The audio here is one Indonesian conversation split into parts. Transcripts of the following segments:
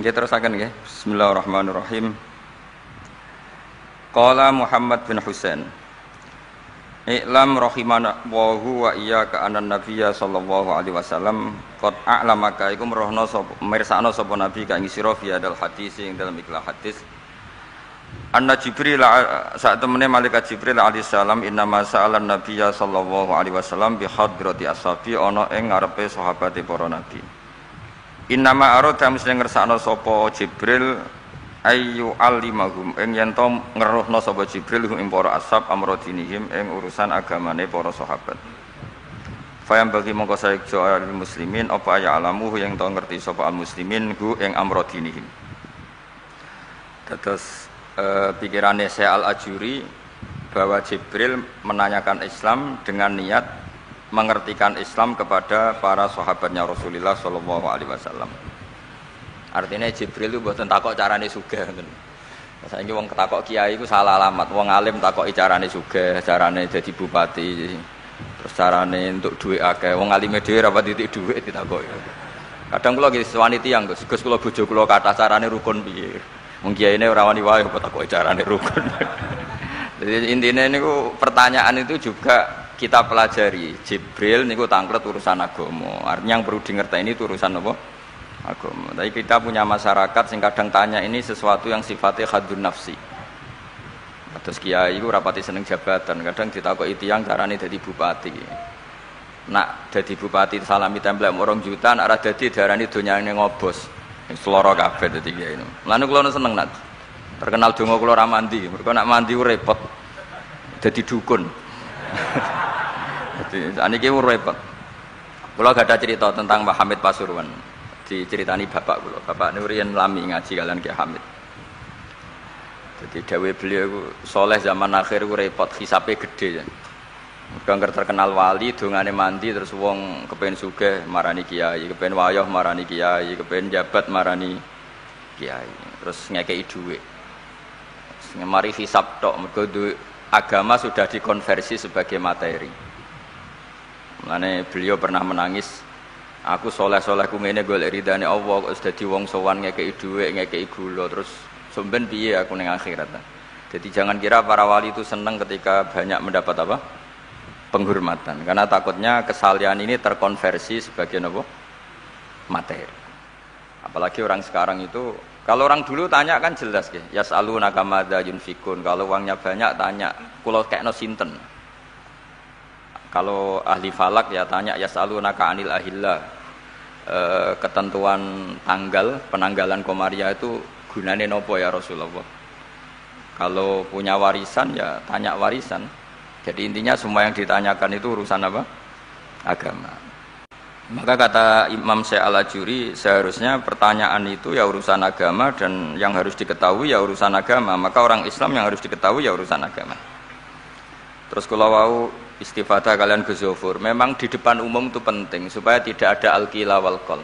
Nggih terusaken nggih. Bismillahirrahmanirrahim. Qala Muhammad bin Husain. I'lam rahimanallahu wa iyyaka anan nabiyya sallallahu alaihi wasallam qad a'lamaka iku merohno sapa mirsakno sapa nabi ka ing sira fi hadal hadis ing dalam ikhlas hadis. Anna Jibril saat temene malaikat Jibril alaihi salam innama sa'alan nabiyya sallallahu alaihi wasallam bi hadrati ashabi ana ing ngarepe sahabate para nabi. Innama arada mesti ngersakno sapa Jibril ayu alimahum ing yen to ngeruhna sapa Jibril ing para ashab amrodinihim ing urusan agamane para sahabat. Fayam bagi mongko saejo al muslimin apa ya alamu yang to ngerti sapa al muslimin hu ing amrodinihim. Terus pikirannya Syekh Al-Ajuri bahwa Jibril menanyakan Islam dengan niat mengertikan Islam kepada para sahabatnya Rasulullah sallallahu alaihi wasallam. Artinya Jibril itu mboten takok carane sugih ngoten. Saiki wong ketakok kiai iku salah alamat. Wong alim takoki carane sugih, carane dadi bupati, terus carane entuk dhuwit akeh. Wong alime dhewe ra pati titik dhuwit ditakoki. Kadang kula nggih sewani tiyang, Gus kula bojo kula kathah carane rukun piye. Wong kiyaine ora wani wae kok takoki carane rukun. Jadi intinya niku pertanyaan itu juga kita pelajari. Jibril niku tangklet urusan agama. Artinya yang perlu dingerteni itu urusan apa? Agama. Tapi kita punya masyarakat sing kadang tanya ini sesuatu yang sifatnya khadun nafsi. Terus kiai iku rapati seneng jabatan, kadang ditakoki tiyang carane dadi bupati. Nak dadi bupati salami templek 2 juta, nak ora dadi diarani donyane ngobos. Seloro kabeh dadi kiai. Lan kula seneng nak terkenal donga kula ra mandi, mergo nak mandi ku repot. Dadi dukun. Jadi aniki repot. Kula gak ada cerita tentang Pak Hamid Pasuruan. Diceritani bapak kula. Bapak Nurian lami ngaji kalian Ki Hamid. Jadi dawuh beliau iku soleh zaman akhir ku repot, hisabe gede. Mergo terkenal wali, dongane mandi terus wong kepen sugih marani kiai, kepen wayah marani kiai, kepen jabat marani kiai. Terus ngekeki dhuwit. Mari hisab tok mergo agama sudah dikonversi sebagai materi. Mulane beliau pernah menangis, aku soleh-soleh ku ngene golek ridane Allah kok wis dadi wong sowan ngekeki dhuwit, ngekeki gula terus sampean piye aku ning akhirat. Jadi jangan kira para wali itu senang ketika banyak mendapat apa? Penghormatan. Karena takutnya kesalian ini terkonversi sebagai apa? Materi. Apalagi orang sekarang itu, kalau orang dulu tanya kan jelas ya, yas'alunaka madza yunfikun. Kalau uangnya banyak tanya, kula kekno sinten. Kalau ahli falak ya tanya yas'alunaka anil ahillah. Ketentuan tanggal penanggalan komaria itu gunane nopo ya Rasulullah. Kalau punya warisan ya tanya warisan. Jadi intinya semua yang ditanyakan itu urusan apa? Agama. Maka kata Imam Syekh Al-Ajuri seharusnya pertanyaan itu ya urusan agama dan yang harus diketahui ya urusan agama. Maka orang Islam yang harus diketahui ya urusan agama. Terus kalau wau istifadah kalian guzufur, memang di depan umum itu penting supaya tidak ada al-qila wal qal.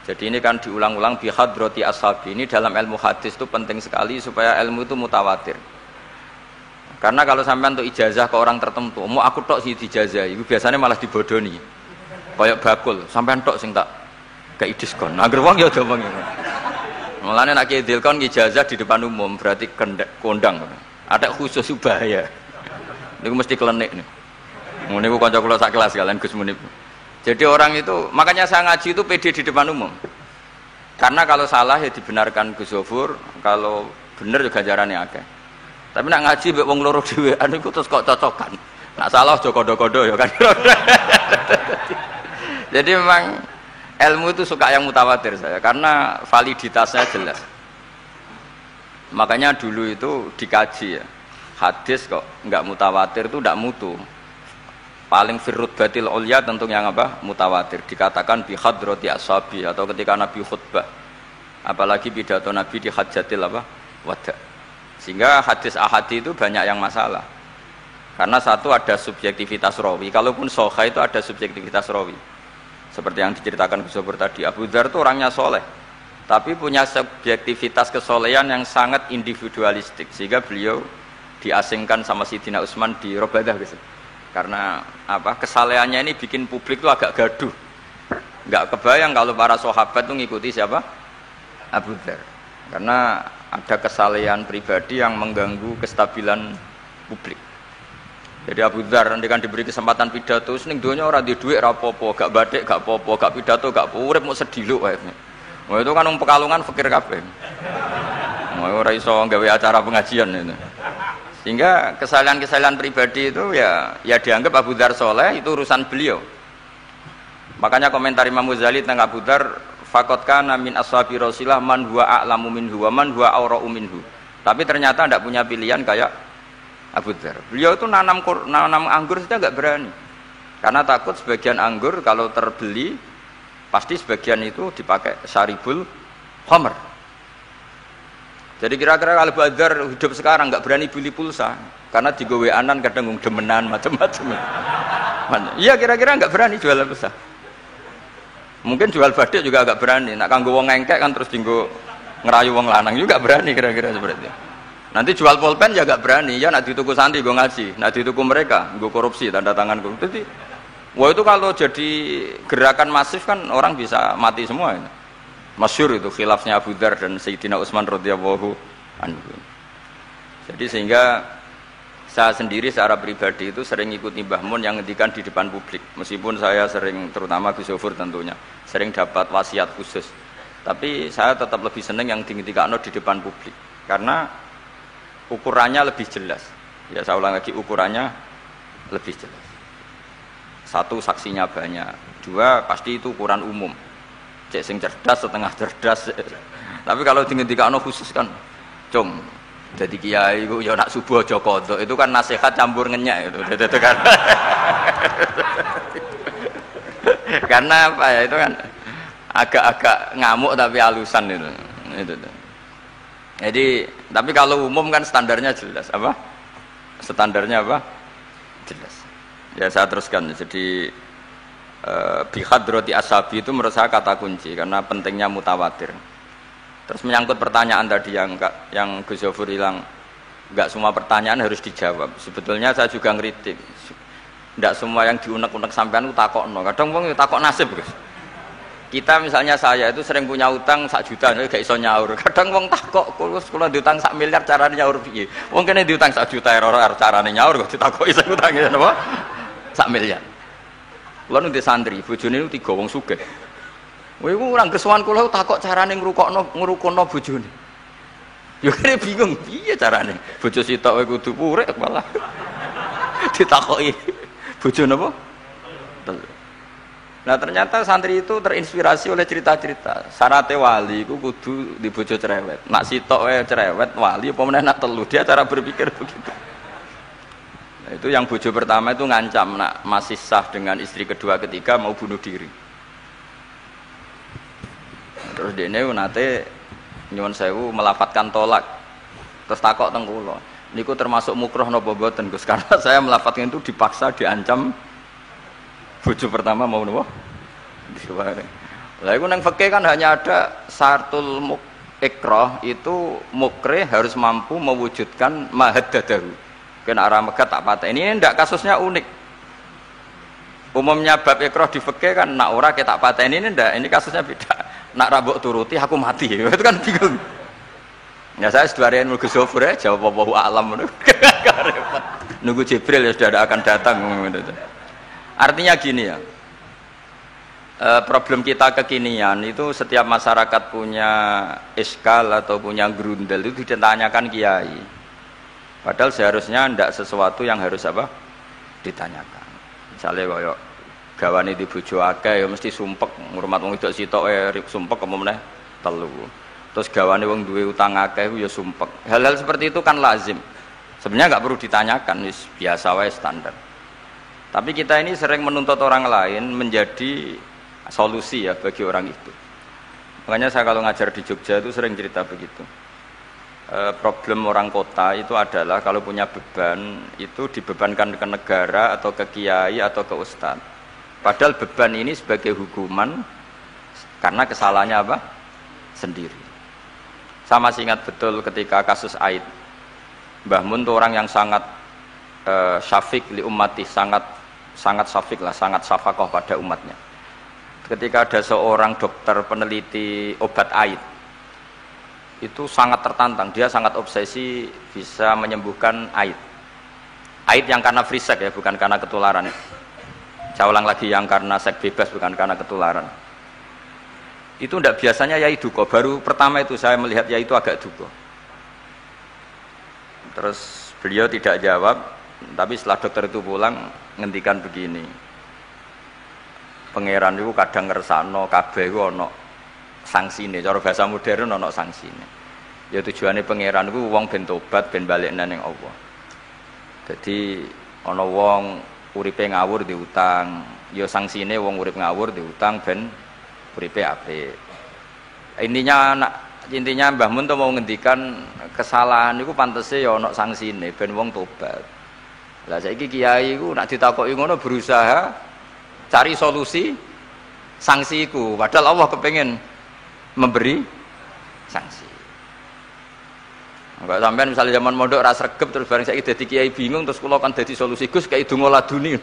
Jadi ini kan diulang-ulang bihadrati ashabi. Ini dalam ilmu hadis itu penting sekali supaya ilmu itu mutawatir. Karena kalau sampai untuk ijazah ke orang tertentu, mau aku tok sih dijazah, itu biasanya malah dibodoni. Kayak bakul, sampai tok sing tak kayak diskon. Agar wong ya udah wong ini. Mulane nek dilkon ijazah di depan umum berarti kondang. Ada khusus bahaya. Niku mesti klenik nih. Ngene ku kanca kula sak kelas kalian Gus Munib. Jadi orang itu, makanya saya ngaji itu pede di depan umum. Karena kalau salah ya dibenarkan Gus Zofur, kalau bener juga ganjarannya akeh. Tapi nak ngaji mbek wong loro dhewean iku terus kok cocokan. Nak salah aja kodo-kodo ya kan. Jadi memang ilmu itu suka yang mutawatir saya karena validitasnya jelas. Makanya dulu itu dikaji ya. Hadis kok enggak mutawatir itu enggak mutu. Paling firrut batil ulya tentu yang apa? Mutawatir. Dikatakan bi hadrati ashabi atau ketika Nabi khutbah. Apalagi pidato Nabi di hajatil apa? Wada. Sehingga hadis ahadi itu banyak yang masalah. Karena satu ada subjektivitas rawi. Kalaupun sahih itu ada subjektivitas rawi. Seperti yang diceritakan Gus Sobur tadi, Abu Dzar itu orangnya soleh, tapi punya subjektivitas kesolehan yang sangat individualistik. Sehingga beliau diasingkan sama Sidina Utsman di Robadah gitu. Karena apa? Kesalehannya ini bikin publik itu agak gaduh. Enggak kebayang kalau para sahabat itu ngikuti siapa? Abu Dzar. Karena ada kesalehan pribadi yang mengganggu kestabilan publik. Jadi Abu Dzar nanti kan diberi kesempatan pidato, ning donya ora duwe dhuwit ora apa-apa, gak batik gak apa-apa, gak pidato gak urip mau sediluk wae. Wah itu kan wong Pekalongan fakir kabeh. Wah ora iso gawe acara pengajian itu. Sehingga kesalahan-kesalahan pribadi itu ya dianggap Abu Dzar soleh, itu urusan beliau. Makanya komentar Imam Ghazali tentang Abu Dzar, faqad kana min ashabi Rasulillah man huwa a'lamu minhu wa man huwa awra'u minhu. Tapi ternyata tidak punya pilihan kayak Abu Dzar. Beliau itu nanam anggur saja enggak berani. Karena takut sebagian anggur kalau terbeli pasti sebagian itu dipakai syaribul khamr. Jadi kira-kira kalau Abu Dzar hidup sekarang enggak berani beli pulsa karena digoweanan kadang demenan macam-macam. Iya kira-kira enggak berani jual pulsa. Mungkin jual badik juga agak berani. Nak kanggo wong ngengkek kan terus dinggo ngerayu wong lanang juga berani kira-kira seperti itu. Nanti jual pulpen ya agak berani. Ya nak dituku santri gue ngaji, nak dituku mereka gue korupsi tanda tangan gue. Jadi, wah itu kalau jadi gerakan masif kan orang bisa mati semua. Ya. Masyhur itu khilafnya Abu Dzar dan Sayyidina Utsman radhiyallahu anhu. Jadi sehingga saya sendiri secara pribadi itu sering ikuti Mbah Mun yang ngendikan di depan publik. Meskipun saya sering, terutama Gus Zofur tentunya, sering dapat wasiat khusus. Tapi saya tetap lebih senang yang dingendikano di depan publik. Karena ukurannya lebih jelas. Ya saya ulang lagi, ukurannya lebih jelas. Satu, saksinya banyak. Dua, pasti itu ukuran umum. Cek sing cerdas, setengah cerdas. Tapi kalau dingendikano khusus kan, cung. Jadi kiai itu ya nak subuh aja kodok, itu kan nasihat campur ngenyak itu kan. Karena apa ya, itu kan agak-agak ngamuk tapi halusan itu. Jadi tapi kalau umum kan standarnya jelas apa? Standarnya apa? Jelas. Ya saya teruskan. Jadi bihadrati ashabi itu menurut saya kata kunci karena pentingnya mutawatir. Terus menyangkut pertanyaan tadi yang Gus Zofur hilang, enggak semua pertanyaan harus dijawab. Sebetulnya saya juga ngeritik. Enggak semua yang diunek-unek sampean takokno. Kadang wong takok nasib, Gus. Kita misalnya saya itu sering punya utang 1 juta gak iso nyaur. Kadang wong takok kula diutang 1 miliar carane nyaur piye? Wong kene diutang 1 juta ora carane nyaur kok ditakoki sak utange napa? 1 miliar. Kula nu di santri, bojone niku 3 wong sugih. Wah, iku ora gersowan kula takok carane ngrukono bojone. Ya kene bingung, piye carane? Bojo sitok wae kudu urip malah. Ditakoki bojo napa? Nah, ternyata santri itu terinspirasi oleh cerita-cerita. Syaratnya wali iku kudu di bojo cerewet. Nak sitok wae cerewet wali apa meneh nak telu, dia cara berpikir begitu. Nah, itu yang bojo pertama itu ngancam nak masih sah dengan istri kedua ketiga mau bunuh diri. Terus dene nate nyuwun sewu melafatkan tolak. Terus takok teng kula. Niku termasuk mukroh napa mboten Gus? Karena saya melafatkan itu dipaksa diancam bojo pertama mau napa? Diware. Lah iku nang fikih kan hanya ada syartul ikrah itu mukre harus mampu mewujudkan mahaddadahu. Kena arah megat tak pateni. Ini ndak kasusnya unik. Umumnya bab ikrah di fikih kan nak ora ketak pateni ini ndak, ini kasusnya beda. Nak rabok turuti aku mati. Itu kan bingung. Ya saya seduarian Gus Zofur ya jawab wallahu a'lam. Nunggu Jibril ya sudah akan datang. Artinya gini ya. Problem kita kekinian itu setiap masyarakat punya iskal atau punya grundel itu ditanyakan kiai. Padahal seharusnya tidak sesuatu yang harus apa? Ditanyakan. Misalnya koyo gawane di bojo akeh ya mesti sumpek ngurmat wong wedok sitok sumpek apa meneh telu. Terus gawane wong duwe utang akeh ya sumpek. Hal-hal seperti itu kan lazim. Sebenarnya enggak perlu ditanyakan, wis biasa wae standar. Tapi kita ini sering menuntut orang lain menjadi solusi ya bagi orang itu. Makanya saya kalau ngajar di Jogja itu sering cerita begitu. Problem orang kota itu adalah kalau punya beban itu dibebankan ke negara atau ke kiai atau ke ustadz. Padahal beban ini sebagai hukuman karena kesalahannya apa? Sendiri. Saya masih ingat betul ketika kasus Aid. Mbah Mun itu orang yang sangat syafiq li ummati, sangat syafiq lah, sangat syafaqah pada umatnya. Ketika ada seorang dokter peneliti obat Aid, itu sangat tertantang, dia sangat obsesi bisa menyembuhkan aid. Aid yang karena free sex ya, bukan karena ketularan. Saya ulang lagi, yang karena seks bebas, bukan karena ketularan. Itu tidak biasanya yai duka. Baru pertama itu saya melihat yai itu agak duka. Terus beliau tidak jawab, tapi setelah dokter itu pulang ngendikan begini. Pangeran itu kadang ngersakno kabeh iku ana sangsine, cara bahasa modern ana sangsine. Ya tujuane pangeran iku wong ben tobat, ben balik nang Allah. Jadi ana wong uripe ngawur diutang, ya sangsine wong urip ngawur diutang ben uripe apik. Intinya Mbah Mun tuh mau ngendikan kesalahan iku pantese ya ana sangsine ben wong tobat. Lah saiki kiai iku nek ditakoki ngono berusaha cari solusi sanksi iku, padahal Allah kepengen memberi sanksi. Enggak sampean misalnya zaman mondok ras regep terus bareng saiki dadi kiai bingung terus kula kan dadi solusi Gus kayak donga laduni.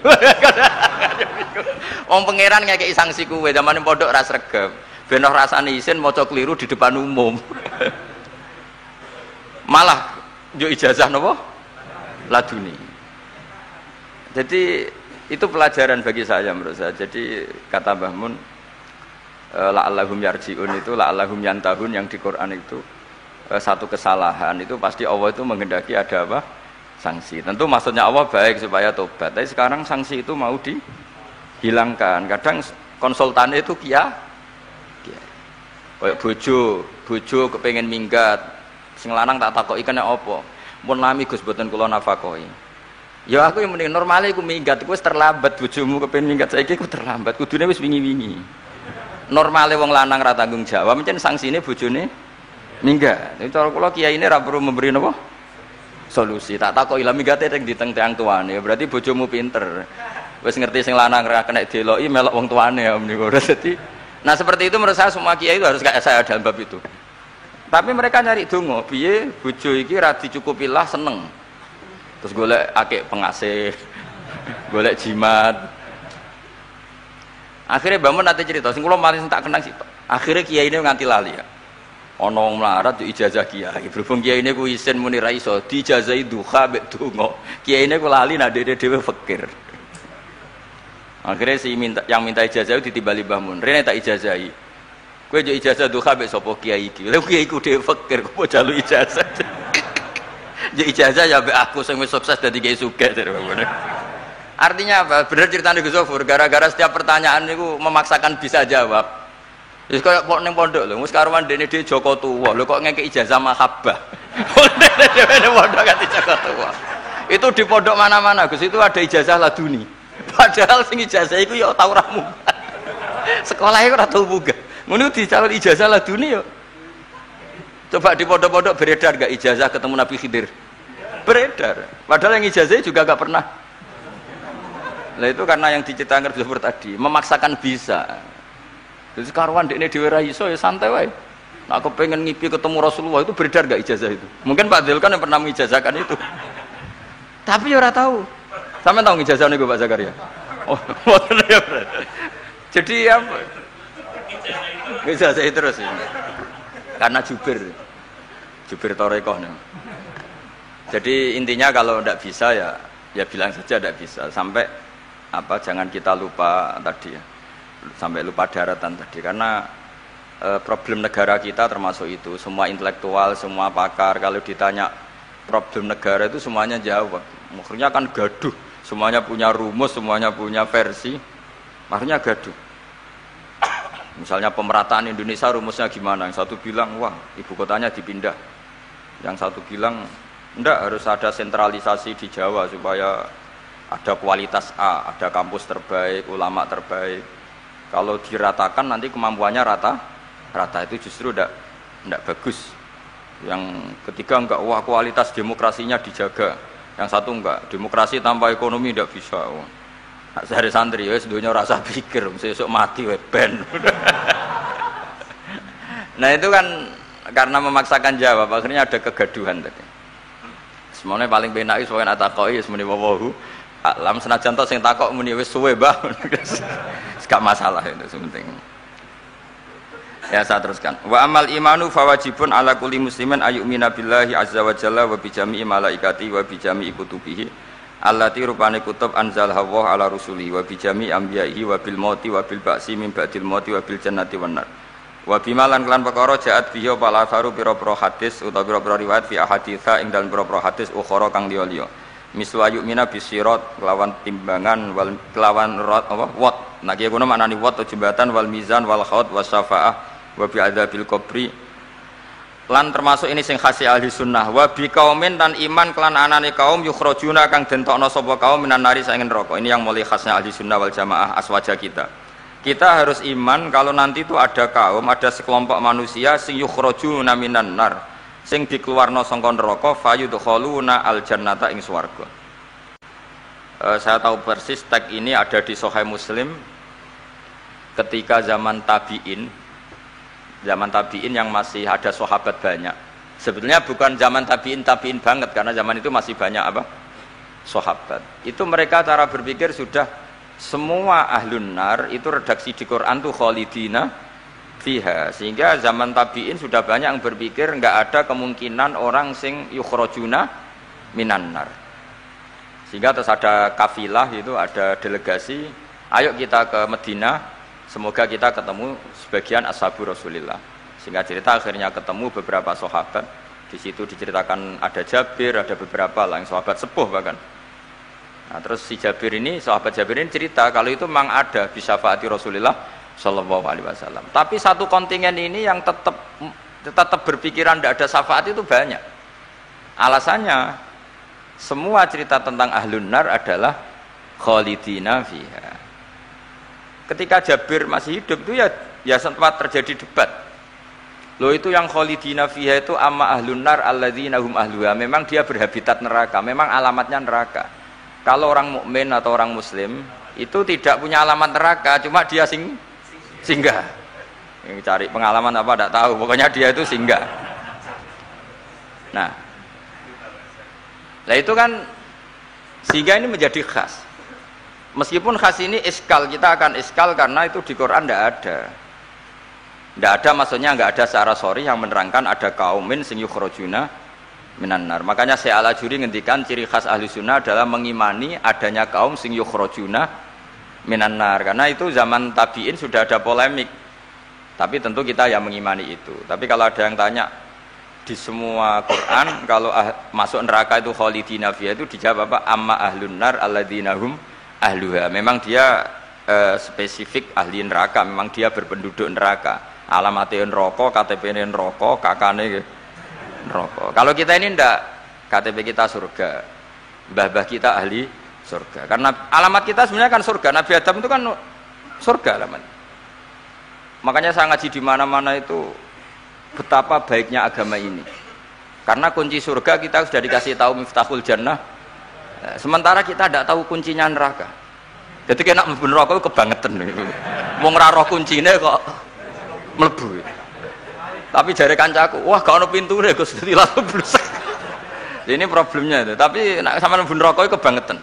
Wong pangeran ngekeki sanksi kuwe zaman mondok ras regep. Ben ora rasane isin maca keliru di depan umum. Malah yo ijazah napa? Laduni. Jadi itu pelajaran bagi saya menurut saya. Jadi kata Mbah Mun la'allahum yarji'un itu la'allahum yantahun yang di Quran itu satu kesalahan itu pasti Allah itu menghendaki ada apa? Sanksi. Tentu maksudnya Allah baik supaya tobat. Tapi sekarang sanksi itu mau dihilangkan. Kadang konsultannya itu kayak bojo kepengen minggat. Sing lanang tak takoki kena apa? Mun lami Gus boten kula nafakoi. Ya aku yang mending normale iku minggat iku wis terlambat bojomu kepen minggat saiki iku terlambat kudune wis wingi-wingi. Normale wong lanang ra tanggung jawab mencen sanksine bojone minggat. Nek cara kula kiyaine ra perlu memberi napa? Solusi. Tak takoki lah minggate teng diteng tang tuane. Berarti bojomu pinter. Wis ngerti sing lanang ra kena deloki melok wong tuane ya menika. Dadi nah seperti itu menurut saya semua kiai itu harus kayak saya dalam bab itu. Tapi mereka nyari donga, piye bojo iki ra dicukupi lah seneng. Terus golek akeh pengasih, golek jimat. Akhirnya bangun nanti cerita, sing kula paling tak kenang sih. Akhirnya kiai ini nganti lali ya. Ana wong melarat ijazah kiai. Berhubung kiai ini ku isin muni ra iso diijazahi duha mek donga. Kiai ini ku lali nek dhewe fakir. Akhirnya yang minta ijazah itu ditimbali Mbah Mun. Rene tak ijazahi. Kowe yo ijazah duha mek sapa kiai iki. Lha kiai ku dhewe fakir kok jalu ijazah. Ya ijazah ya mbak aku sing wis sukses dadi kiai sugih. Artinya apa? Bener ceritane Gus Zofur, gara-gara setiap pertanyaan niku memaksakan bisa jawab. Wis koyo ning pondok lho, wis karuan dene dhewe Joko tuwa. Lho kok ngekek ijazah mahabbah. Dene pondok ganti Joko tuwa. Itu di pondok mana-mana Gus itu ada ijazah laduni. Padahal sing ijazah iku ya tau ra munggah. Sekolah iku ora tau munggah. Ngono dicalon ijazah laduni ya. Coba di pondok-pondok beredar gak ijazah ketemu Nabi Khidir? Beredar. Padahal yang ijazahnya juga gak pernah. Nah itu karena yang diceritakan Zufur tadi, memaksakan bisa. Jadi karuan dekne dhewe ra iso ya santai wae. Nah aku pengen ngipi ketemu Rasulullah itu beredar gak ijazah itu? Mungkin Pak Dzul kan yang pernah mengijazahkan itu. Tapi ya ora tahu. Sampeyan tahu ngijazah niku Pak Zakaria? Oh, mboten ya. Jadi apa? Ijazah terus ya. Karena jubir Torekoh nih. Jadi intinya kalau tidak bisa ya bilang saja tidak bisa. Sampai apa jangan kita lupa tadi ya, sampai lupa daratan tadi karena problem negara kita termasuk itu. Semua intelektual, semua pakar kalau ditanya problem negara itu semuanya jawab. Maksudnya kan gaduh, semuanya punya rumus, semuanya punya versi. Maksudnya gaduh. Misalnya pemerataan Indonesia rumusnya gimana? Yang satu bilang, wah ibu kotanya dipindah. Yang satu bilang, enggak harus ada sentralisasi di Jawa supaya ada kualitas A, ada kampus terbaik, ulama terbaik. Kalau diratakan nanti kemampuannya rata itu justru enggak bagus. Yang ketiga enggak, wah kualitas demokrasinya dijaga. Yang satu enggak, demokrasi tanpa ekonomi enggak bisa. Sehari santri wis dunya rasa pikir sesuk mati we ben. Nah itu kan karena memaksakan jawab akhirnya ada kegaduhan tadi. Semuanya paling penak wis pokoke takoi wis muni wawahu alam senajan to sing takok muni wis suwe Mbah. Gak masalah itu penting. Ya saya teruskan. Wa amal imanu fawajibun ala kulli muslimin ayyumina billahi azza wa jalla wa bi jami'i malaikati wa bi jami'i kutubihi allati rupane kutub anzalha Allah ala rusuli wa bi jami'i anbiya'ihi wa bil mauti wa bil ba'si min ba'dil mauti wa bil jannati wan nar. Wa bimalan kelan perkara jaat bihi pala faru pira-pira hadis utawa pira-pira riwayat fi ahaditsa ing dalem pira-pira hadis ukhara kang liya-liya. Mislu ayyumina bisirat kelawan timbangan wal kelawan apa wat. Nah kiye kono maknane wat jembatan wal mizan wal khaut wasyafaah wa bi adzabil qabri lan termasuk ini sing khas ahli sunnah wa bi kaumin dan iman kelan anane kaum yukhrajuna kang dentokno sapa kaum minan nari saking neraka. Ini yang mulai khasnya ahli sunnah wal jamaah aswaja kita harus iman kalau nanti itu ada kaum, ada sekelompok manusia sing yukhrajuna minan nar sing dikeluarno saka neraka fayudkhuluna al jannata ing swarga. Saya tahu persis tag ini ada di Sahih Muslim ketika zaman tabi'in yang masih ada sahabat banyak. Sebetulnya bukan zaman tabi'in banget karena zaman itu masih banyak apa? Sahabat. Itu mereka cara berpikir sudah semua ahlun nar itu redaksi di Quran tuh khalidina fiha. Sehingga zaman tabi'in sudah banyak yang berpikir enggak ada kemungkinan orang sing yukhrajuna minan nar. Sehingga terus ada kafilah itu ada delegasi, ayo kita ke Madinah. Semoga kita ketemu sebagian ashabu Rasulillah. Sehingga cerita akhirnya ketemu beberapa sahabat. Di situ diceritakan ada Jabir, ada beberapa lah yang sahabat sepuh bahkan. Nah, terus si Jabir ini, sahabat Jabir ini cerita kalau itu memang ada bisyafaati Rasulillah sallallahu alaihi wasallam. Tapi satu kontingen ini yang tetap berpikiran tidak ada syafaat itu banyak. Alasannya semua cerita tentang ahlun nar adalah khalidina fiha. Ketika Jabir masih hidup itu ya sempat terjadi debat. Loh itu yang khalidina fiha itu amma ahlun nar alladzina hum ahluha. Memang dia berhabitat neraka, memang alamatnya neraka. Kalau orang mukmin atau orang muslim itu tidak punya alamat neraka, cuma dia singgah. Yang cari pengalaman apa tidak tahu, pokoknya dia itu singgah. Nah itu kan sehingga ini menjadi khas. Meskipun khas ini iskal, kita akan iskal karena itu di Quran tidak ada maksudnya tidak ada secara sorry yang menerangkan ada kaumin sing yukhrajuna minan nar. Makanya Syekh Al-Ajuri ngendikan ciri khas ahli sunnah adalah mengimani adanya kaum sing yukhrajuna minan nar. Karena itu zaman tabi'in sudah ada polemik. Tapi tentu kita yang mengimani itu. Tapi kalau ada yang tanya di semua Quran kalau masuk neraka itu khalidina fiha itu dijawab apa? Amma ahlun nar alladzina hum ahluha. Memang dia spesifik ahli neraka, memang dia berpenduduk neraka. Alamatnya neraka, KTP-nya neraka, kakane neraka. Kalau kita ini ndak, KTP kita surga, mbah-mbah kita ahli surga. Karena alamat kita sebenarnya kan surga. Nabi Adam itu kan surga alamat. Makanya saya ngaji di mana-mana itu betapa baiknya agama ini. Karena kunci surga kita sudah dikasih tahu miftahul jannah. Sementara kita tidak tahu kuncinya neraka. Jadi kena mlebu neraka itu kebangetan. Wong ora roh kuncine kok mlebu. Tapi jare kancaku, wah gak ono pintune Gus, langsung blusak. Ini problemnya itu. Tapi nek sampean mlebu neraka itu kebangetan.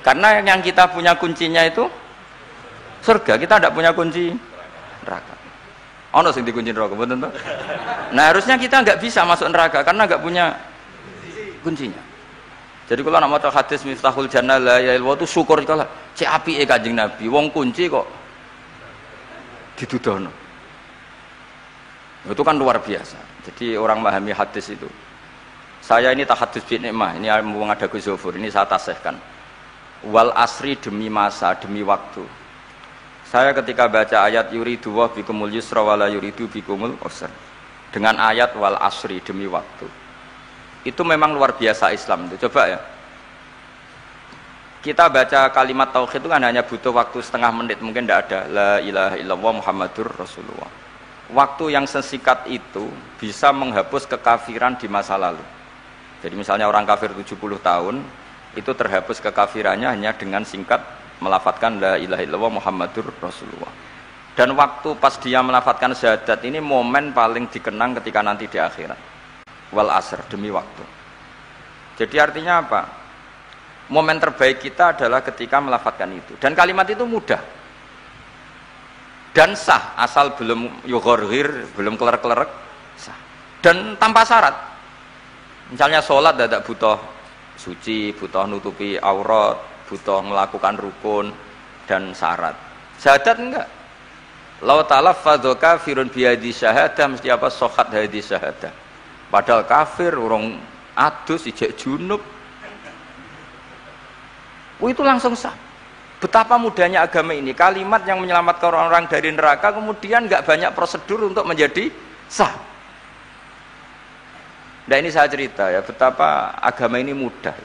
Karena yang kita punya kuncinya itu surga, kita tidak punya kunci neraka. Ono sing dikunci neraka, betul tuh. Nah, harusnya kita nggak bisa masuk neraka karena nggak punya kuncinya. Jadi kalau nak maca hadis miftahul jannah la ilaha illallah itu syukur kalau cek apike Kanjeng Nabi, wong kunci kok ditudono. Itu kan luar biasa. Jadi orang memahami hadis itu. Saya ini tahadus bi nikmah, ini mumpung ada Gus Zofur, ini saya tasihkan. Wal asri demi masa, demi waktu. Saya ketika baca ayat yuridu wa bikumul yusra wala yuridu bikumul usra. Dengan ayat wal asri demi waktu. Itu memang luar biasa Islam itu. Coba ya. Kita baca kalimat tauhid itu kan hanya butuh waktu setengah menit, mungkin tidak ada la ilaha illallah Muhammadur Rasulullah. Waktu yang sesikat itu bisa menghapus kekafiran di masa lalu. Jadi misalnya orang kafir 70 tahun itu terhapus kekafirannya hanya dengan singkat melafadzkan la ilaha illallah Muhammadur Rasulullah. Dan waktu pas dia melafadzkan syahadat ini momen paling dikenang ketika nanti di akhirat. Wal asr demi waktu. Jadi artinya apa? Momen terbaik kita adalah ketika melafadzkan itu. Dan kalimat itu mudah. dan sah asal belum yughorghir, belum kelerek-kelerek, sah. Dan tanpa syarat. Misalnya sholat tidak butuh suci, butuh nutupi aurat, butuh melakukan rukun dan syarat. Syahadat enggak. Lau talaffadhu kafirun bihadi syahadah mesti apa sohat hadi syahadah. Padahal kafir urung adus ijek junub. Itu langsung sah. Betapa mudahnya agama ini. Kalimat yang menyelamatkan orang-orang dari neraka kemudian enggak banyak prosedur untuk menjadi sah. Nah ini saya cerita ya, betapa agama ini mudah.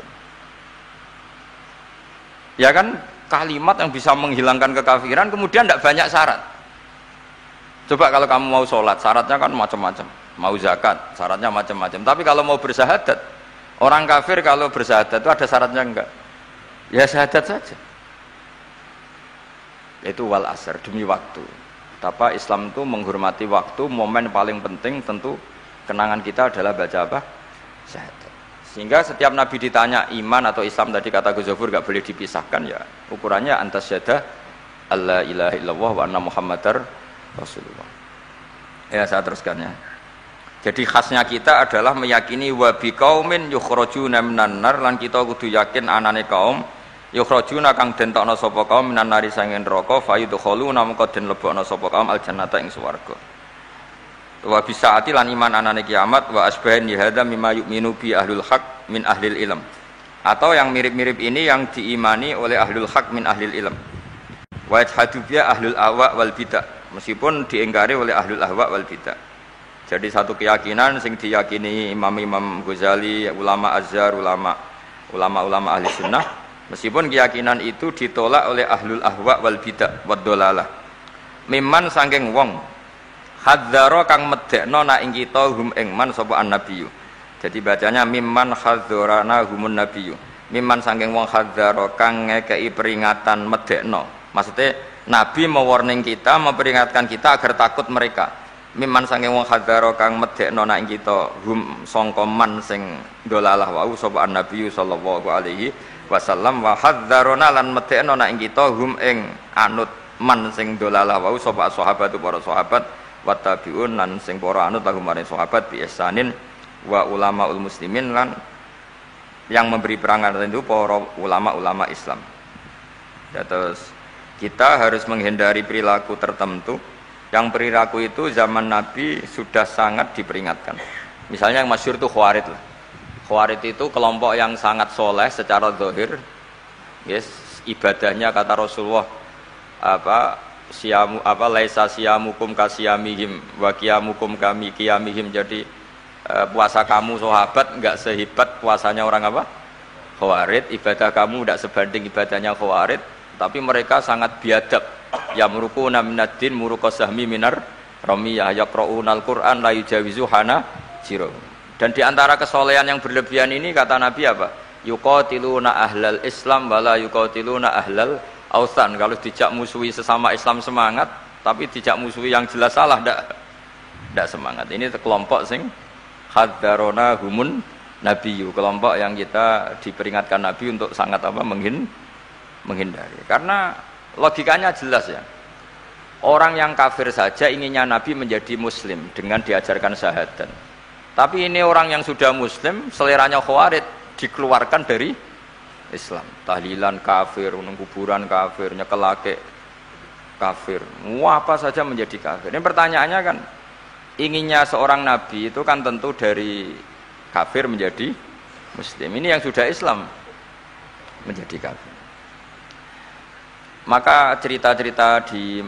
Ya kan kalimat yang bisa menghilangkan kekafiran kemudian tidak banyak syarat. Coba kalau kamu mau sholat, syaratnya kan macam-macam. Mau zakat, syaratnya macam-macam. Tapi kalau mau bersahadat, orang kafir kalau bersahadat itu ada syaratnya enggak? Ya syahadat saja. Itu wal asr, demi waktu. Betapa Islam itu menghormati waktu, momen paling penting tentu kenangan kita adalah baca apa? Syahadat. Sehingga setiap Nabi ditanya iman atau Islam tadi kata Gus Zafur gak boleh dipisahkan ya. Ukurannya antas syahadah alla ilaha illallah wa anna muhammadar Rasulullah. Ya saya teruskannya. Jadi khasnya kita adalah meyakini wa biqaumin yukhrajuna minan nar lan kita kudu yakin anane kaum yukhrajuna kang den tokno sapa kaum minan nari sanging neraka fayudkhuluna mengko den lebokno sapa kaum al jannata ing swarga. Wa bisaati lan iman anane kiamat wa asbahin hadza mimma yu'minu bi ahlul haq min ahlil ilm. Atau yang mirip-mirip ini yang diimani oleh ahlul haq min ahlil ilm. Wa yajhadu bi ahlul ahwa wal bidah. Meskipun diingkari oleh ahlul ahwa wal bidah. Jadi satu keyakinan sing diyakini Imam Ghazali, ulama Azhar, ulama ahli sunnah, meskipun keyakinan itu ditolak oleh ahlul ahwa wal bidah wad dolalah. Mimman sangking wong hadzara kang medekno nak ing kita hum ing man sapa annabiyyu. Jadi bacanya mimman hadzarana humun nabiyyu. Mimman sangking wong hadzara kang ngekeki peringatan medekno. Maksudnya Nabi mewarning kita, memperingatkan kita agar takut mereka. Mimman sanging wong hadzara kang medekno nak kita hum sangka man sing dolalah wau sapa Nabi sallallahu alaihi wasallam wa hadzarona lan medekno nak kita hum ing anut man sing dolalah wau sapa sahabat para sahabat wa tabiun lan sing para anut lahum maring sahabat bi ihsanin wa ulamaul muslimin lan yang memberi peringatan itu para ulama-ulama Islam. Ya, terus kita harus menghindari perilaku tertentu yang perilaku itu zaman Nabi sudah sangat diperingatkan. Misalnya yang masyhur itu Khawarid lah. Khawarid itu kelompok yang sangat soleh secara zahir. Yes, ibadahnya kata Rasulullah laisa siyamukum kasiyamihim wa qiyamukum kami qiyamihim. Jadi puasa kamu sahabat enggak sehebat puasanya orang apa? Khawarid. Ibadah kamu enggak sebanding ibadahnya Khawarid. Tapi mereka sangat biadab. Ya murukuna minaddin murukosahmi minar ramiyah yaqra'unal Qur'an la yujawizu hana jiro. Dan di antara kesolehan yang berlebihan ini kata Nabi apa? Yuqatiluna ahlal Islam wala yuqatiluna ahlal authan. Kalau dijak musuhi sesama Islam semangat, tapi dijak musuhi yang jelas salah ndak semangat. Ini kelompok sing hadarona humun nabiyyu, kelompok yang kita diperingatkan Nabi untuk sangat apa? Menghindari. Karena logikanya jelas ya. Orang yang kafir saja inginnya Nabi menjadi muslim dengan diajarkan syahadat. Tapi ini orang yang sudah muslim, seleranya Khawarid, dikeluarkan dari Islam. Tahlilan kafir, kuburan kafir, nyekelake kafir. Apa saja menjadi kafir. Ini pertanyaannya kan, inginnya seorang Nabi itu kan tentu dari kafir menjadi muslim. Ini yang sudah Islam menjadi kafir. Maka cerita-cerita di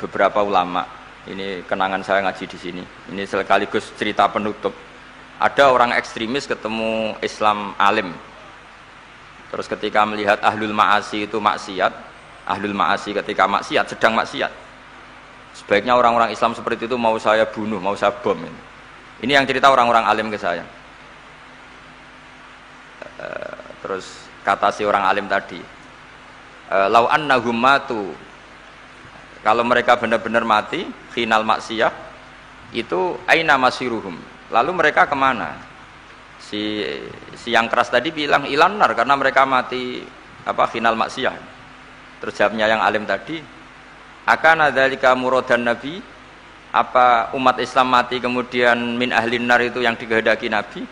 beberapa ulama, ini kenangan saya ngaji di sini. Ini sekaligus cerita penutup. Ada orang ekstremis ketemu Islam alim. Terus ketika melihat ahlul ma'asi itu maksiat, ahlul ma'asi ketika maksiat, sedang maksiat. Sebaiknya orang-orang Islam seperti itu mau saya bunuh, mau saya bom. Ini yang cerita orang-orang alim ke saya. Terus kata si orang alim tadi, lau annahum matu, kalau mereka benar-benar mati khinal maksiyah itu aina masiruhum, lalu mereka kemana? Si yang keras tadi bilang ilanar karena mereka mati apa khinal maksiyah. Terus jawabnya yang alim tadi, Akan dzalika muradan nabi? Apa umat Islam mati kemudian min ahlin nar itu yang dikehendaki Nabi?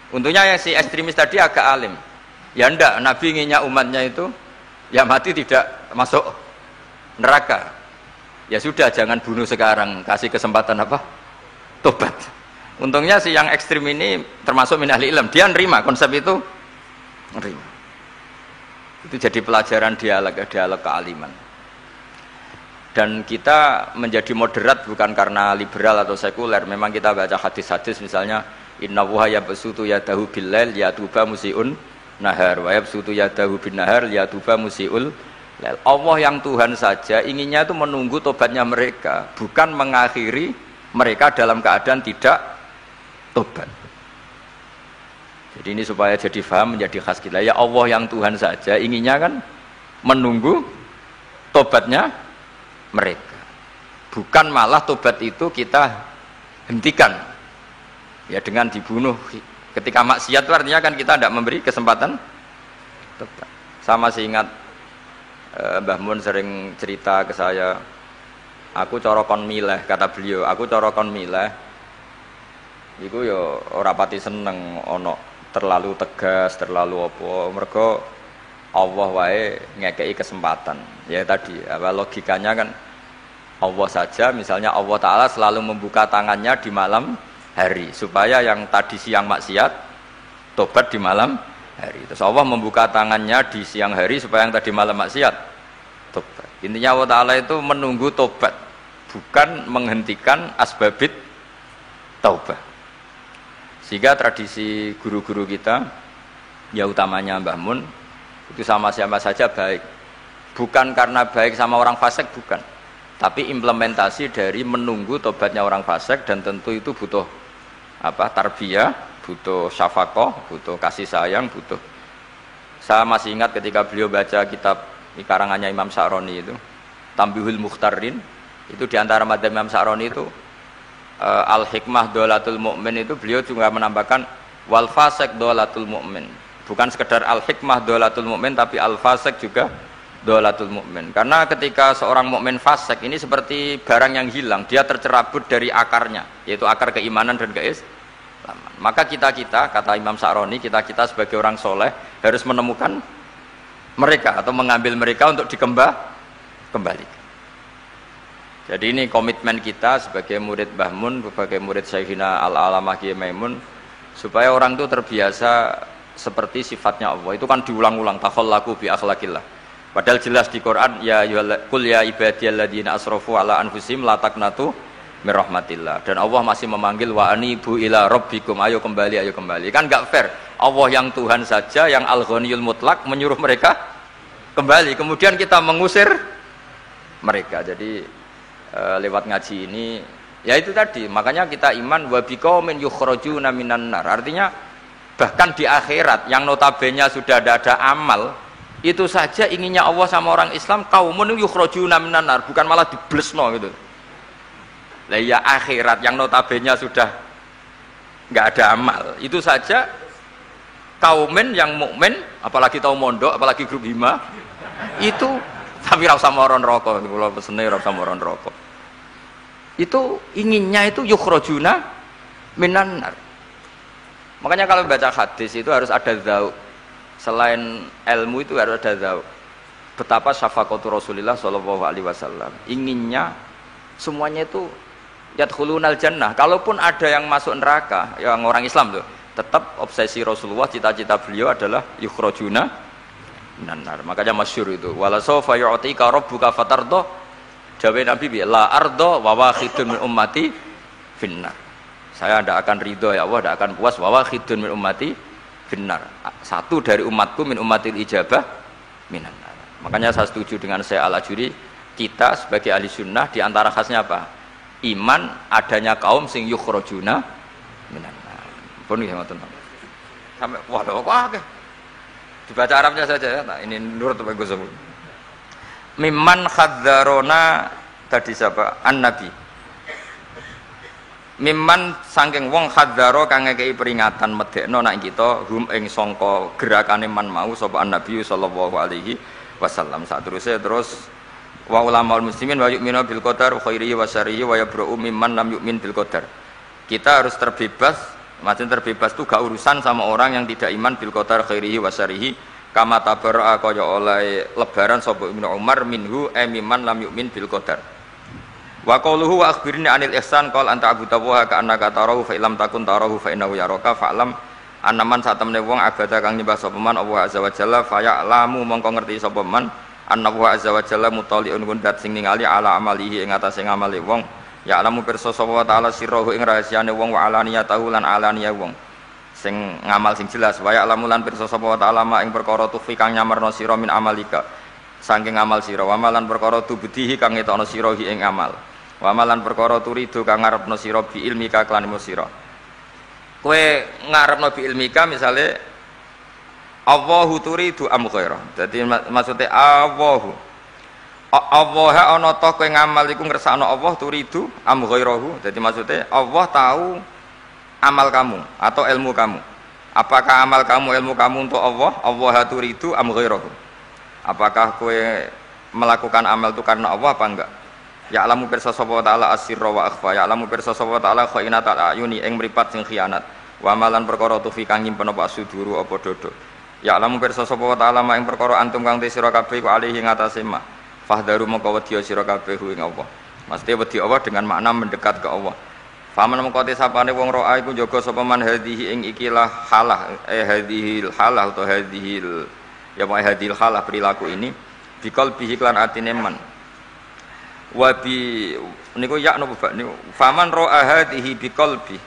Untungnya yang si ekstremis tadi agak alim. Ya ndak, Nabi inginnya umatnya itu ya mati tidak masuk neraka. Ya sudah, jangan bunuh sekarang, kasih kesempatan apa? Tobat. Untungnya si yang ekstrim ini termasuk min ahli ilm, dia nerima konsep itu, nerima. Itu jadi pelajaran dialog kealiman. Dan kita menjadi moderat bukan karena liberal atau sekuler. Memang kita baca hadis-hadis misalnya inna wuha yabsutu yadahu billail yatuba musiun nahar wa yabsutu yadahu bin nahar yatuba musiul lail. Allah yang Tuhan saja inginnya itu menunggu tobatnya mereka, bukan mengakhiri mereka dalam keadaan tidak tobat. Jadi ini supaya jadi faham, menjadi khas kita. Ya Allah yang Tuhan saja inginnya kan menunggu tobatnya mereka, bukan malah tobat itu kita hentikan ya dengan dibunuh ketika maksiat. Itu artinya kan kita tidak memberi kesempatan tobat. Sama sih ingat Mbah Mun sering cerita ke saya, aku corokon mileh, kata beliau, aku corokon mileh iku ya ora pati seneng ono terlalu tegas, terlalu apa, mergo Allah wae ngekei kesempatan. Ya tadi, apa logikanya kan Allah saja, misalnya Allah Ta'ala selalu membuka tangannya di malam hari supaya yang tadi siang maksiat tobat di malam hari. Terus Allah membuka tangannya di siang hari supaya yang tadi malam maksiat tobat. Intinya Allah Ta'ala itu menunggu tobat, bukan menghentikan asbabit taubah. Sehingga tradisi guru-guru kita, ya utamanya Mbah Mun, itu sama siapa saja baik. Bukan karena baik sama orang fasik, bukan. Tapi implementasi dari menunggu tobatnya orang fasik, dan tentu itu butuh apa? Tarbiyah, butuh syafaqah, butuh kasih sayang, butuh. Saya masih ingat ketika beliau baca kitab karangannya Imam Sa'roni itu, Tambihul Mukhtarin, itu diantara madzhab Imam Sa'roni itu al-hikmah dolatul mu'min, itu beliau juga menambahkan wal fasik dolatul mu'min. Bukan sekedar al-hikmah dolatul mu'min, tapi al-fasik juga dolatul mu'min. Karena ketika seorang mukmin fasik ini seperti barang yang hilang, dia tercerabut dari akarnya, yaitu akar keimanan dan keislaman. Maka kita kata Imam Sa'roni, kita sebagai orang soleh harus menemukan mereka atau mengambil mereka untuk kembali. Jadi ini komitmen kita sebagai murid Mbah Mun, sebagai murid Syekhina Al-Alamah Kiai Maimun, supaya orang itu terbiasa seperti sifatnya Allah. Itu kan diulang-ulang, takhallaku bi akhlaqillah. Padahal jelas di Quran, ya qul ya ibadiyalladzina asrafu ala anfusihim la taqnatu mir rahmatillah. Dan Allah masih memanggil wa anibu ila rabbikum, ayo kembali. Kan enggak fair. Allah yang Tuhan saja, yang Al-Ghaniyul Mutlaq menyuruh mereka kembali. Kemudian kita mengusir mereka. Jadi lewat ngaji ini ya itu tadi, makanya kita iman wa biqaumin yukhrajuna minan nar. Artinya bahkan di akhirat yang notabene sudah ada amal, itu saja inginnya Allah sama orang Islam kaumun yukhrajuna minan nar, bukan malah diblesno gitu. Lah ya akhirat yang notabene sudah enggak ada amal, itu saja kaumen yang mukmin, apalagi tahu mondok, apalagi grup hima, itu tapi ra usah moron rokok, kula pesene ra usah moron rokok. Itu inginnya itu yukhrajuna minan nar. Makanya kalau baca hadis itu harus ada dzauq. Selain ilmu itu harus ada dzauq. Betapa syafaqatu Rasulullah sallallahu alaihi wasallam. Inginnya semuanya itu yadkhulunal jannah. Kalaupun ada yang masuk neraka, yang orang Islam tuh, tetap obsesi Rasulullah, cita-cita beliau adalah yukhrajuna minan nar. Makanya masyhur itu, wala sawfa yu'tika rabbuka fatarda. Jawab Nabi bi la ardo wa wakhidun min ummati finnar. Saya tidak akan ridho ya Allah, tidak akan puas wa wakhidun min ummati finnar. Satu dari umatku min ummatil ijabah minan nar. Makanya saya setuju dengan Syekh Al-Ajuri, kita sebagai ahli sunnah di antara khasnya apa? Iman adanya kaum sing yukhrajuna minan nar. Pun nggih ngoten. Sampai wah lho kok akeh. Dibaca Arabnya saja ya. Nah, ini nurut Pak Gus. Mimman khadzarona tadi siapa? An-Nabi. Mimman saking wong khadzaro kang ngekeki peringatan medekno nak kita hum ing sangka gerakane man mau sapa An-Nabi sallallahu alaihi wasallam. Saterusé terus Wa ulamaul muslimin wa yu'minu bil qadar khairihi wa syarrihi wa yabra'u mimman lam yu'min bil qadar. Kita harus terbebas, maksudnya terbebas itu gak urusan sama orang yang tidak iman bil qadar khairihi wa syarrihi, kama tabarra'a kaya oleh lebaran sapa Ibnu Umar minhu mimman lam yu'min bil qadar. Wa qauluhu wa akhbirni anil ihsan qala anta abudallaha ka annaka tarahu fa illam takun tarahu fa innahu yaraka fa'lam annaman satemene wong abada kang nyembah sapa man Allah azza wa jalla fa ya'lamu mongko ngerti sapa man annahu azza wa jalla mutali'un kundat sing ningali ala amalihi ing atase ngamale wong ya'lamu pirsa sapa wa ta'ala sirruhu ing rahasiane wong wa alaniyatahu lan alaniya wong sing ngamal sing jelas wa ya'lamu lan pirsa sapa wa ta'ala ma ing perkara tufi kang nyamarno sira min amalika saking amal sira wa malan perkara tubdihi kang ngetokno sira ing amal wa malan perkara turidu kang ngarepno sira bi ilmika klan ilmu sira kowe ngarepno bi ilmika misale Allahu turidu am ghairah dadi maksudnya Allah ana ta kowe ngamal iku ngersakno Allah turidu am ghairahu dadi maksudnya Allah tahu amal kamu atau ilmu kamu apakah amal kamu ilmu kamu untuk Allah turidu am ghairahu apakah kowe melakukan amal itu karena Allah apa enggak ya'lamu pirsa sapa ta'ala asirra wa akhfa ya'lamu pirsa sapa ta'ala khainatal ayuni ing mripat sing khianat wa malan perkara tufi kang nyimpen apa suduru apa dodo ya'lamu pirsa sapa ta'ala ma ing perkara antum kang te sira kabeh ku alihi ngatasé ma fahdaru mongko wedya sira kabeh ing Allah mesti wedi Allah dengan makna mendekat ke Allah faman mongko te sapane wong roa iku jaga sapa man hadhihi ing ikilah halah hadhil halah atau hadhil ya wa hadhil halah perilaku ini bikal bihi klan atine man wabi niku ya napa Pak niku faman ra'a hadhihi biqalbi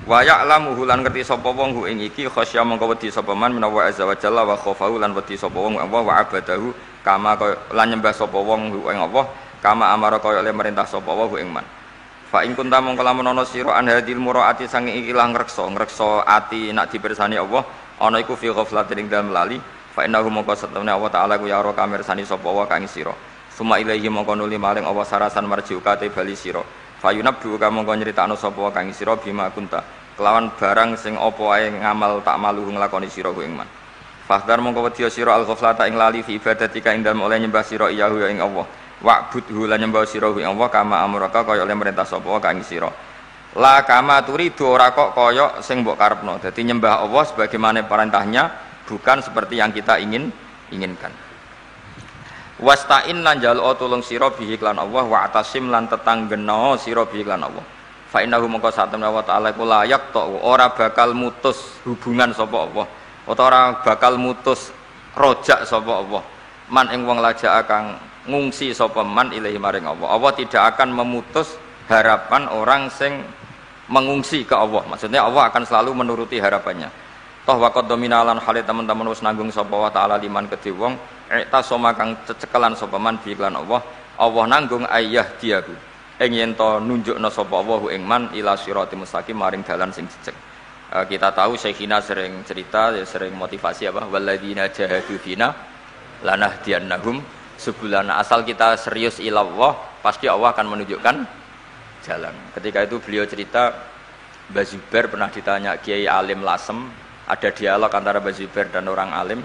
wa ya'lamuhu lan ngerti sapa wong hu ing iki khasya mongko wedi sapa man menawa azza wa jalla wa khafahu lan wedi sapa wong Allah wa abadahu kama lan nyembah sapa wong hu ing Allah kama amara kaya oleh merintah sapa wong hu ing man fa ing kunta mongko lamun ana sira an hadil muraati sange ikilah ngrekso ati nak dipirsani Allah ana iku fi ghaflatin ing dalem lali fa innahu mongko satune Allah taala ku ya ora kamirsani sapa wa kang sira summa ilaihi mongko nuli maring Allah sarasan marjiuka te bali sira fayunabdu ka mongko nyritakno sapa kang sira bima kunta kelawan barang sing apa ae ngamal tak malu nglakoni sira ku ing man fahdar mongko wedya sira al ghaflata ing lali fi ibadatika ing dalem oleh nyembah sira iyahu ya ing Allah wa'budhu lan nyembah sira ing Allah kama amraka kaya oleh merintah sapa kang sira la kama turidu ora kok kaya sing mbok karepno dadi nyembah Allah sebagaimana perintahnya bukan seperti yang kita inginkan wasta'in lan jaluk tulung sira bihi lan Allah wa atasim lan tetanggena sira bihi lan Allah fa innahu mongko satemene wa ta'ala iku layak tok ora bakal mutus hubungan sapa Allah utawa ora bakal mutus rojak sapa Allah man ing wong lajak kang ngungsi sapa man ilahi maring Allah Allah tidak akan memutus harapan orang sing mengungsi ke Allah maksudnya Allah akan selalu menuruti harapannya toh waqad dominalan hale teman-teman wis nanggung sapa wa ta'ala liman kedhe wong iktasoma kang cecekelan sapa man bi iklan Allah nanggung ayah diaku ing yen to nunjukna sapa Allah ing man ila siratal mustaqim maring dalan sing jejeg kita tahu Syekhina sering cerita sering motivasi apa walladzina jahadu fina lanahdiyannahum subulana asal kita serius ila Allah pasti Allah akan menunjukkan jalan ketika itu beliau cerita Mbah Zubair pernah ditanya Kiai Alim Lasem ada dialog antara Mbah Zubair dan orang alim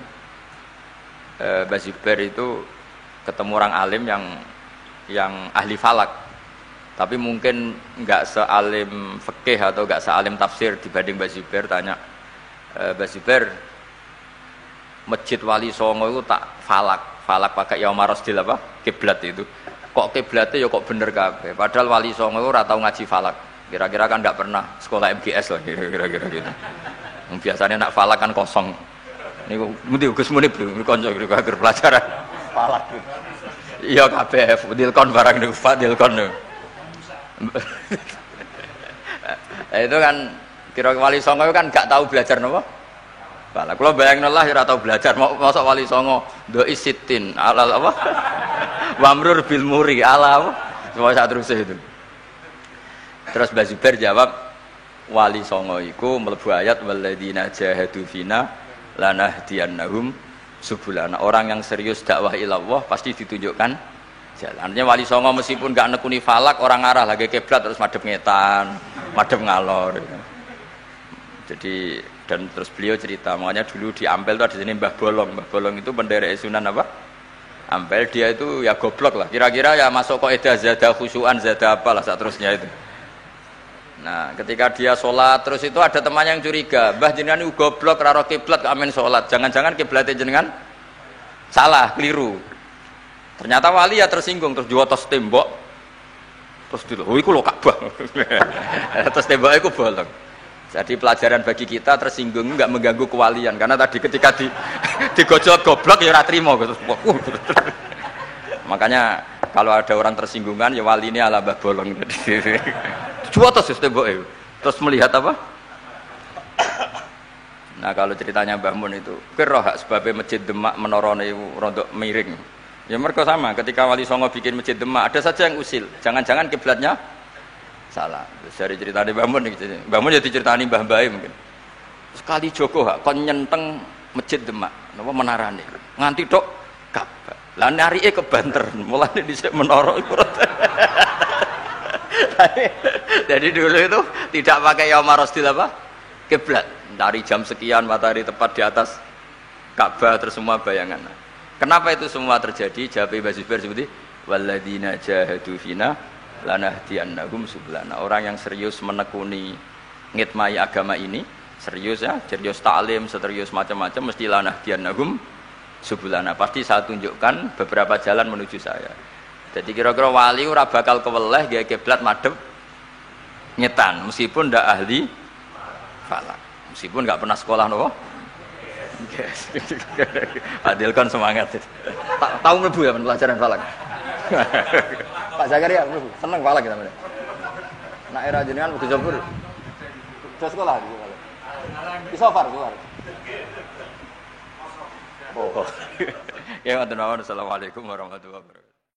Mbah Zubair itu ketemu orang alim yang ahli falak tapi mungkin enggak sealim fikih atau enggak sealim tafsir dibanding Mbah Zubair tanya Mbah Zubair Masjid Wali Songo itu tak falak pakai Yaumarosdil apa kiblat itu kok kiblatnya ya kok bener kabeh padahal Wali Songo itu ora tau ngaji falak kira-kira kan enggak pernah sekolah MGS lah kira-kira gitu biasanya nak falak kan kosong niku mesti Gus Munib lho kanca niku agar pelajaran falak iya kabeh Fadilkon barang niku Fadilkon itu kan kira Wali Songo kan gak tahu belajar napa falak kula bayangno lah ora tahu belajar mosok Wali Songo do isitin alal apa wamrur bil muri ala apa semua sak terus itu terus Mbah Zubair jawab Wali Songo iku mlebu ayat walladzina jahadu fina lanahdiyannahum subulana orang yang serius dakwah ilallah pasti ditunjukkan jalan artinya Wali Songo meskipun gak nekuni falak orang arah lagi kiblat terus madhep ngetan madhep ngalor jadi dan terus beliau cerita makanya dulu di Ampel itu ada sini Mbah Bolong itu penderek Sunan apa Ampel dia itu ya goblok lah. Kira-kira ya masuk kaidah zada khusyuan, zada apalah seterusnya itu. Nah, ketika dia sholat terus itu ada temannya yang curiga, "Mbah jenengan itu goblok raro kiblat amin sholat. Jangan-jangan kiblatnya jenengan salah, keliru." Ternyata wali ya tersinggung terus jotos tembok. Terus dulu, "Oh, iku lho Ka'bah." Terus temboknya iku bolong. Jadi pelajaran bagi kita tersinggung enggak mengganggu kewalian karena tadi ketika digojol goblok ya ora trimo gitu. Makanya kalau ada orang tersinggungan ya wali ini ala Mbah Bolong. Cuwotos temboknya. Terus melihat apa? Nah, kalau ceritanya Mbah Mun itu, kira hak sebabnya Masjid Demak menorone rontok miring. Ya mereka sama, ketika Wali Songo bikin Masjid Demak, ada saja yang usil. Jangan-jangan kiblatnya salah. Terus dari ceritanya Mbah Mun gitu. Mbah Mun ya diceritani Mbah Bae mungkin. Sekali Joko hak kon nyenteng Masjid Demak, napa menarane. Nganti tok Ka'bah. Lah narike kebanter, mulane dhisik menara iku. Jadi dulu itu tidak pakai yaumar rasdil apa? Kiblat. Dari jam sekian matahari tepat di atas Ka'bah terus semua bayangan. Kenapa itu semua terjadi? Jawab Mbah Zubair seperti walladzina jahadu fina lanahdiyannahum sublana. Orang yang serius menekuni ngitmai agama ini, serius ya, serius taklim, serius macam-macam mesti lanahdiyannahum sublana. Pasti saya tunjukkan beberapa jalan menuju saya. Jadi kira-kira wali ora bakal keweleh gawe kiblat madhep ngetan meskipun ndak ahli falak. Meskipun enggak pernah sekolah nopo. Yes. Adil kan semangat. Tahu mlebu ya pelajaran falak. Pak Zakaria seneng falak kita. Nak era jenengan Gus Jabur. Sudah sekolah di falak. Di Sofar keluar. Oh. Ya, assalamualaikum warahmatullahi wabarakatuh.